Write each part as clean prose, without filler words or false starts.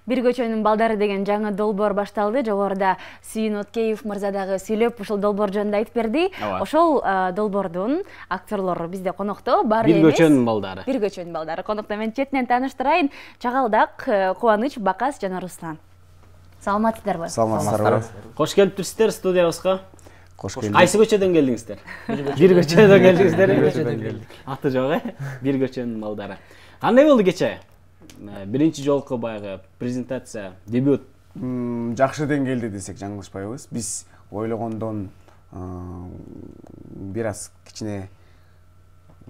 Бир көчөнүн балдары деген жаңы долбоор башталды. Жогоруда Сүйүн Откеев мырза дагы сүйлөп ушул долбоор жөнүндө айтып берди. Ошол долбоордун актерлору бизде конокто бар эмес. Бир көчөнүн балдары. Бир көчөнүн балдары конокто. Мен четинен тааныштырайын. Чагалдак, Кубаныч, Бакас жана Руслан. Саламатсыздарбы? Саламатсыздарбы. Кош келиптирсиздер студиябызга. Кош келдиңиз. Кайсы көчөдөн келдиңиздер? Бир көчөдөн келдиңиздер. Аты жок, бир көчөнүн балдары. Кандай болду кече? Биринчи жолку баягы презентация, дебют. Жакшы деңгээлде десек жаңылышпайбыз. Биз ойлогондон бир аз кичине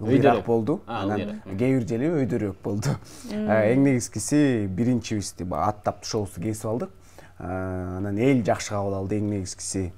өйдөрөөк болду. Анан кээ бир жери өйдөрөөк болду. Эң негизгиси биринчибизди аттап тушообузду кесип алдык. Анан эл жакшы кабыл алды. Эң негизгиси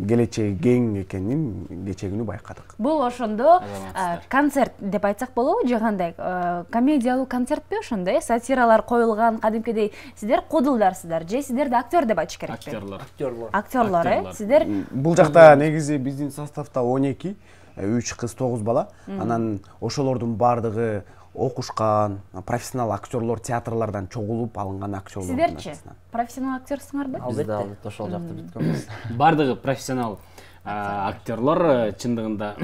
келечеги кең экенин кечээ күнү байкадык. Бул ошондо концерт деп айтсак болобу же кандай? Комедиялуу концертпи ошондо? Сатиралар коюлган, кадимкидей сиздер кодулдарсыздар же сиздерди актер деп айтыш керекпи? Актерлор, сиздер бул жакта негизи биздин составта 12, 3 кыз 9 бала. Анан ошолордун бардыгы окушкан, профессионал актерлор театрлардан чогулуп алынган актерлор. Сиздерчи профессионал актерсыңарбы? Албетте, ошол жакты бүткөнбүз. Бардыгы профессионал актерлор чындыгында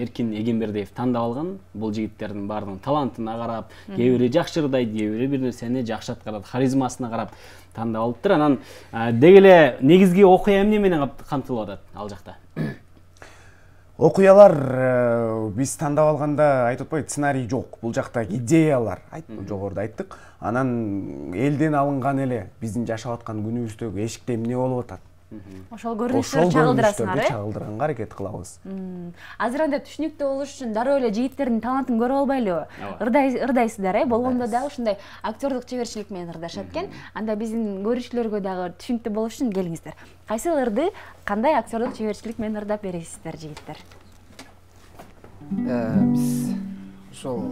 Эркин Эгембердиев тандап алган. Бул жигиттердин бардыгынын талантына карап, кээ бири жакшы ырдайт, кээ бири бир нерсени жакшы аткарат, харизмасына карап тандап алыптыр. Анан деги эле негизги окуя эмне менен камтылып атат ал жакта? Окуялар биз тандап алганда айтып атпайбы, сценарий жок. Бул жакта идеялар, жогоруда айттык. Анан элден алынган эле биздин жашап аткан күнүбүздөгү эшикте эмне болуп атат. Ошол көрүнүштөрдү чагылдырасыңар, чагылдырганга аракет кылабыз. Азыр анда түшүнүктүү болуш үчүн дароо эле жигиттердин талантын көрүп албайлыбы? Ырдайсыздар, болгондо дагы ушундай актерлык чеберчилик менен ырдашат экен. Анда биздин көрүүчүлөргө дагы түшүнүктүү болуш үчүн келиңиздер. Кайсы ырды кандай актерлык чеберчилик менен ырдап бересиздер, жигиттер? Биз ошол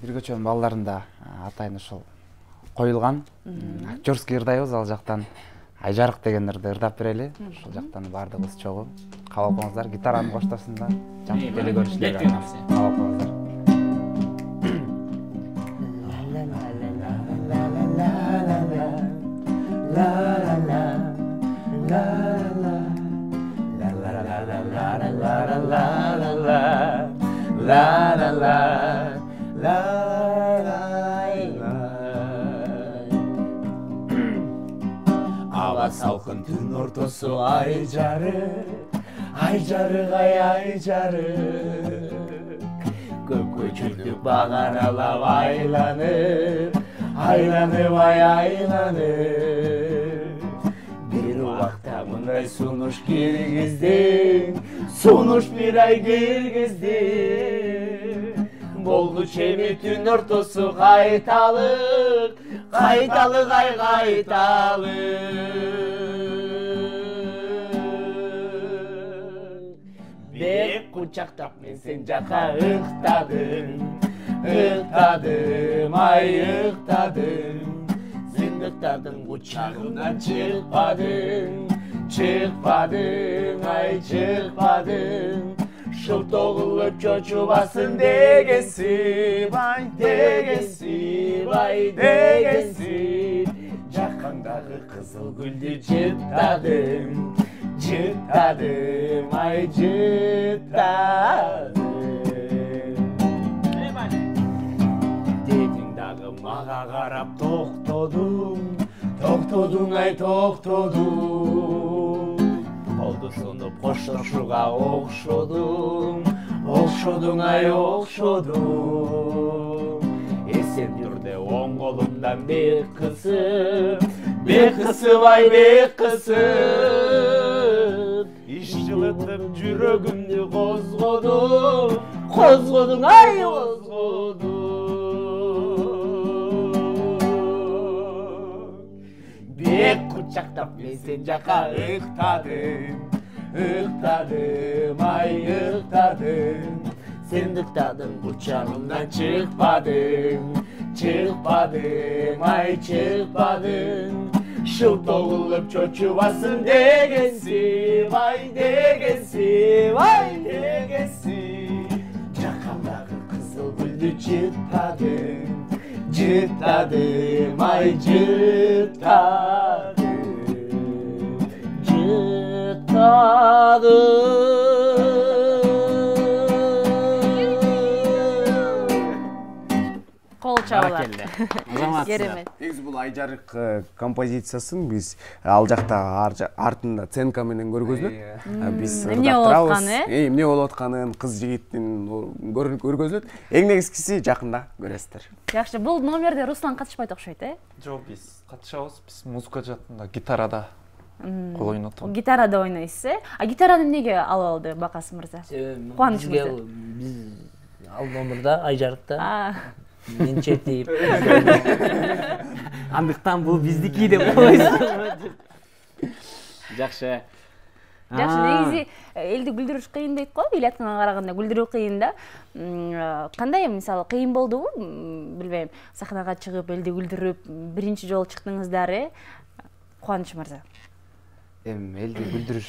бир көчөнүн балдарында атайын ошол коюлган актерский ырдайбыз, ал жактан Айжарык деген ырды ырдап берели. Ошол жактан бардыгыбыз чогуу кабыл алыңыздар. Гитаранын коштосунда жамп келе көрүшүлөр. Кабыл алыңыздар. Ава салкын түн ортосу ай жарык, ай жарык. Көккө чүлдүк багаралап айланып, айланып. Бир убакта мындай сунуш киргиздиң, сунуш бир ай киргиздиң. Болду чеми түн ортосу кайталык, кайталык. Бек кучактап мен сен жака ыктадым, ыктадым. Сен ыктадың кучагымдан чыкпадың. Шылтоо кылып чочубасын дегенсип, дегенсип. Жаккандагы кызыл гүлдү жыттадым, жыттадым. Дедиң дагы мага карап токтодуң, токтодуң. Болду сонуп коштошууга окшодуң, окшодуң. Эсен жүрдө оң колумдан бек кысып, бек кысып. Иш жылытып жүрөгүмдү козгодуң, козгодуң. Бек кучактап мен сен жака ыктадым, ыктадым. Сен ыктадың кучагымдан чыкпадың, чыкпадың. Шылтоо кылып чочубасын дегенсип, дегенсип. Жаккандагы кызыл гүлдү жыттадың, Жытадым, ай жытады, жытады. Кол чабылат. Азамат. Керемет. негизи бул Айжарык композициясын биз ал жакта артында ценка менен көргөзүлөт. Биз Эмне болуп атканы, эмне болуп атканын, кыз жигиттин көргөзүлөт. Эң негизгиси жакында көрөсүздөр. Жакшы, бул номерде Руслан катышпайт окшойт, Жок, биз катышабыз. Биз музыка жактында гитарада кол ойнотом. Гитарада ойнойсуз, А гитараны эмнеге алып алды Бакасым мырза? Кубаныч мырза. Биз ал номерда Айжарыкта мен чертип. Андыктан бул биздики деп койсуң. Жакшы. Жакшы, негизи элди күлдүрүш кыйын дейт го, ыйлатканга караганда күлдүрүү кыйын да. Кандай, мисалы, кыйын болдубу? Билбейм, сахнага чыгып элди күлдүрүп, биринчи жолу чыктыңыздар, Кубаныч мырза. Элди күлдүрүш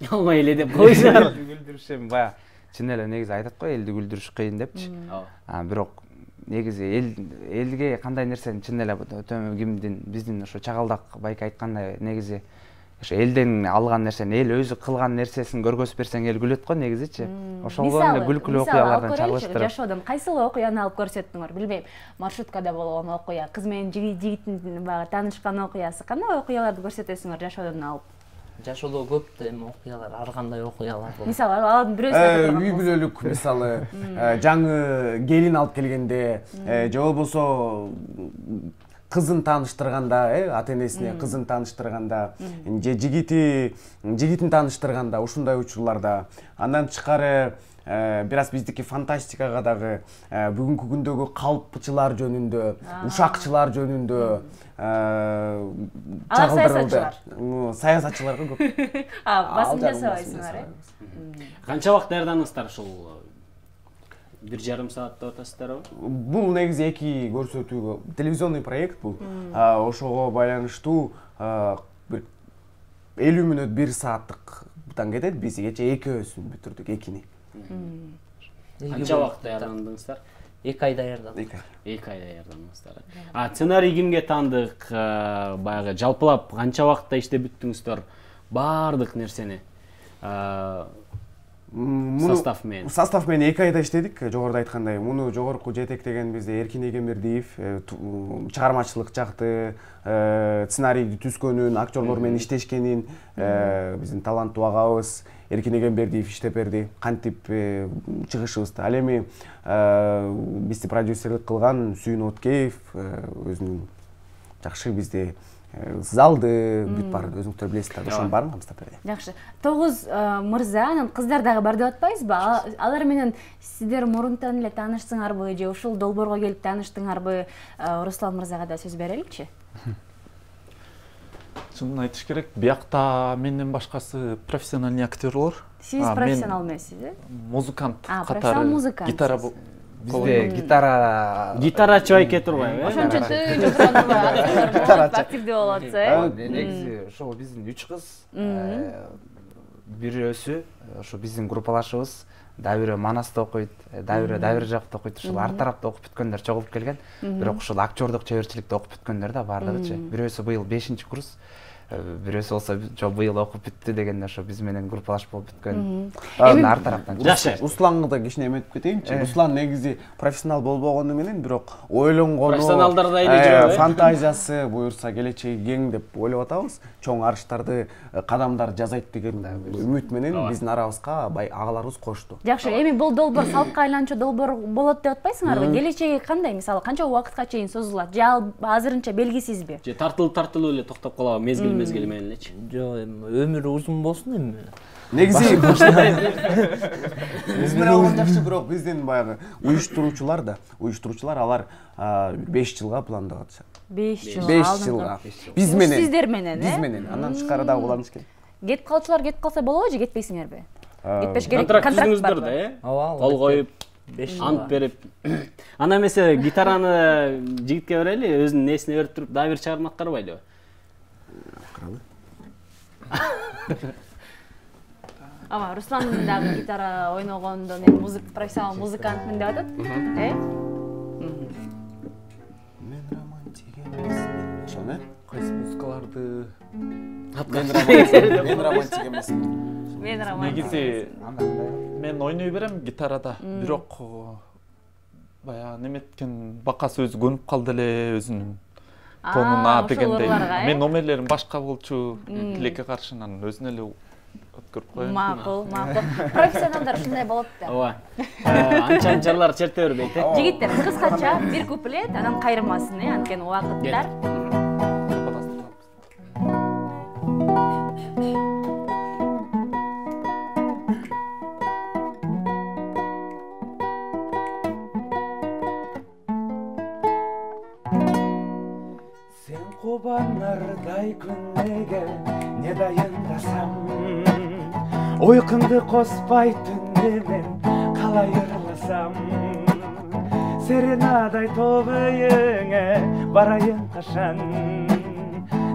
Алма эле деп койсуңар. күлдүрүш баягы чын эле негизи айтат го, элди күлдүрүш кыйын депчи. Бирок негизи элге кандай нерсени чын эле кимдин биздин ошо Чагалдак байке айткандай негизи ошо элден алган нерсени, эл өзү кылган нерсесин көргөзүп берсең эл күлөт го негизичи. Ошол эле күлкүлүү окуялардан чагылыштырып. Жашоодон кайсыл окуяны алып көрсөттүңөр? Билбейм, маршруткада болгон окуя, кыз менен жигиттин баягы таанышкан окуясы, кандай окуяларды көрсөтөсүңөр жашоодон алып? Жашоодо көп эми окуялар, ар кандай окуялар болот. Мисалы, алардын бирөөсүн Үй бүлөлүк, мисалы, жаңы келин алып келгенде, же болбосо кызын тааныштырганда, ата-энесине кызын тааныштырганда, же жигитин тааныштырганда, ушундай учурларда. Андан тышкары бир аз биздики фантастикага дагы бүгүнкү күндөгү калпчылар жөнүндө, ушакчылар жөнүндө чагылдырылды. Саясатчыларга көп. Басым жасабайсыңар, Канча убакыт даярдандыңыздар ушул 1,5 саат деп атасыздарбы? Бул негизи эки көрсөтүүгө, телевизионный проект бул. Ошого байланыштуу бир 50 мүнөт 1 сааттыктан кетет. Биз кече экөөсүн бүтүрдүк, экини. Канча убакыт даярдандыңыздар? 2 ай даярдадым. 2 ай даярдандыңыздар. Сценарий кимге таандык? Баягы жалпылап канча убакытта иштеп бүттүңүздөр? Бардык нерсени. Состав менен. Состав менен 2 айда иштедик, жогоруда айткандай. Муну жогорку жетектеген бизде Эркин Эгембердиев, чыгармачылык жакты, сценарийди түзгөнүн, актерлор менен иштешкенин, биздин таланттуу агабыз Эркин Эгембердиев иштеп берди. Кантип чыгышыбызды. Ал эми бизди продюсерлик кылган Сүйүн Откеев өзүнүн жакшы бизди залды бүт бар, өзүңүздөр билесиздер, ошонун баарын камсыздап берди. Жакшы. Тогуз мырза, анан кыздар дагы бар деп атпайсызбы? Алар менен сиздер мурунтан эле таанышсыңарбы же ушул долбоорго келип тааныштыңарбы? Руслан мырзага да сөз береличи. Чынын айтыш керек, биякта менден башкасы профессиональный актерлор. Сиз профессионал эмессиз, Музыкант катары, гитара бизде гитарачы байке турбайбы? Ошончо активдүү болот, негизи ошол биздин 3 кыз, бирөөсү ошо биздин группалашыбыз, дагы бирөө Манаста окуйт, дагы бирөө жакта окуйт, ушул ар тарапта окуп бүткөндөр чогулуп келген. Бирок ушул актёрдук чеберчиликте окуп бүткөндөр да бардыгычы. Бирөөсү быйыл 5-курс, бирөөсү болсо жок быйыл окуп бүттү дегенде ошо биз менен группалаш болуп бүткөн. Ар тараптан. Жакшы. Русланга да кичине эметип кетейинчи. Руслан негизи профессионал болбогону менен, бирок ойлонгону, профессионалдар да эле жок, фантазиясы буюрса келечеги кең деп ойлоп атабыз. Чоң арыштарды, кадамдар жасайт деген үмүт менен биздин арабызга агаларыбыз кошту. Жакшы, эми бул долбоор салпка айланчу долбоор болот деп атпайсыңарбы? Келечеги кандай? Мисалы, канча убакытка чейин созулат? Же азырынча белгисизби? Же тартылып эле токтоп калабы мезгил менен элечи? Жок, өмүрү узун болсун эми. Негизи биз менен алган жакшы, бирок биздин баягы уюштуруучулар алар 5 жылга пландап атышат. 5 жыл. 5 жылга. Биз менен. Сиздер менен, Биз менен. Андан тышкары дагы булабыз экен. Кетип калчулар кетип калса болобу же кетпейсиңерби? Кетпеш керек, Контракт контракт бар. түзүңүздөр да, Ооба. Кол коюп, ант берип. Ана эмесе гитараны жигитке берели, өзүнүн несине берип туруп, дагы бир чыгарма аткарбайлыбы? Ама Русландын дагы гитара ойногондо мен профессионал музыкантмын деп атат. аларды Мен романтик эмесмин. Мен романтик. негизи мен ойной берем гитарада, бирок баягы неметкен бакасы өзү көнүп калды эле өзүнүн тонуна дегендей. Мен номерлерим башка болчу, тилекке каршынан өзүнө эле өткөрүп коем. Макул. Профессионалдар ушундай болот да. Ооба. Анча-анчалар черте бербейт, э? Жигиттер кыскача бир куплет, анан кайрылмасын, анткени убакыттар. Sen kubanlarday күннеге не дайындасам, ойкымды коспай түнде мен калай ырласам, серенадай тобыйыңа барайын кашан,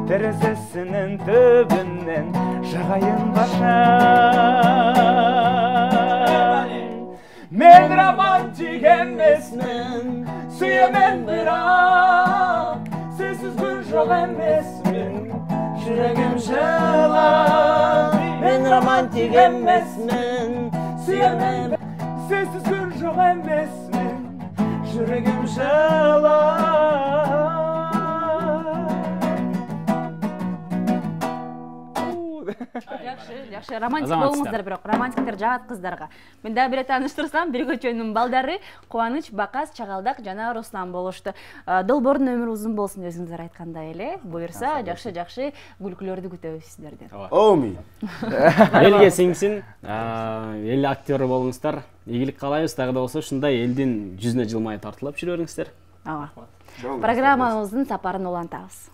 терезесинин төбүнөн жагайын башан. Мен романтик эмесмин, сүйөмөн бирок sensiz gün жоқ emesmin, жүрегім жылап. Men romantik emesmin, Suyamam, sensiz gün жоқ emesmin, жүрегім жылап. Жакшы, романтик болуңуздар, бирок романтиктер жагат кыздарга. Мен да бир тааныштырсам, бир көчөнүн балдары Кубаныч, Бакас, Чагалдак жана Руслан болушту. Долбоордун өмүрү узун болсун өзүңүздөр айткандай эле. Буюрса, жакшы күлкүлөрдү күтөбүз сиздерден. Оми. Элге сиңсин, эл актёру болуңуздар. Ийгилик каалайбыз, дагы да болсо ушундай элдин жүзүнө жылмайып тартылып жүрөңүздөр. Программабыздын сапарын улантабыз.